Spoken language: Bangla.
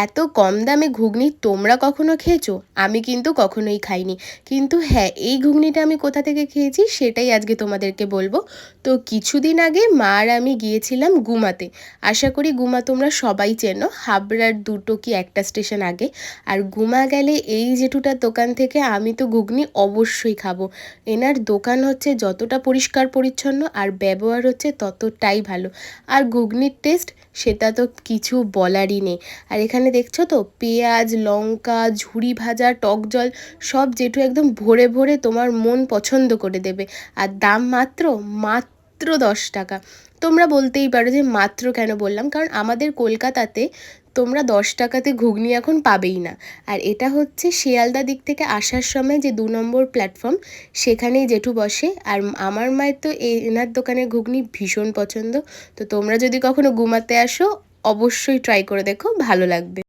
এত কম দামে ঘুগনি তোমরা কখনো খেয়েছো? আমি কিন্তু কখনোই খাইনি। কিন্তু হ্যাঁ, এই ঘুগনিটা আমি কোথা থেকে খেয়েছি সেটাই আজকে তোমাদেরকে বলবো। তো কিছুদিন আগে মা আর আমি গিয়েছিলাম গুমাতে। আশা করি গুমা তোমরা সবাই চেনো, হাবড়ার ২টো কি ১টা স্টেশন আগে। আর গুমা গেলে এই জেঠুটার দোকান থেকে আমি তো ঘুগনি অবশ্যই খাবো। এনার দোকান হচ্ছে যতটা পরিষ্কার পরিচ্ছন্ন আর ব্যবহার হচ্ছে ততটাই ভালো। আর ঘুগনির টেস্ট সেটা তো কিছু বলারই নেই। আর এখানে দেখছো তো পেঁয়াজ, লঙ্কা, ঝুরি ভাজা, টক জল সব জেঠু একদম ভরে ভরে তোমার মন পছন্দ করে দেবে। আর দাম মাত্র মাত্র 10 টাকা। তোমরা বলতেই পারো যে মাত্র কেন বললাম, কারণ আমাদের কলকাতাতে তোমরা 10 টাকাতে ঘুগনি এখন পাবেই না। আর এটা হচ্ছে শিয়ালদা দিক থেকে আসার সময় যে ২ নম্বর প্ল্যাটফর্ম, সেখানেই জেঠু বসে। আর আমার মায়ের তো এনার দোকানের ঘুগনি ভীষণ পছন্দ। তো তোমরা যদি কখনো গুমাতে আসো অবশ্যই ট্রাই করে দেখো, ভালো লাগবে।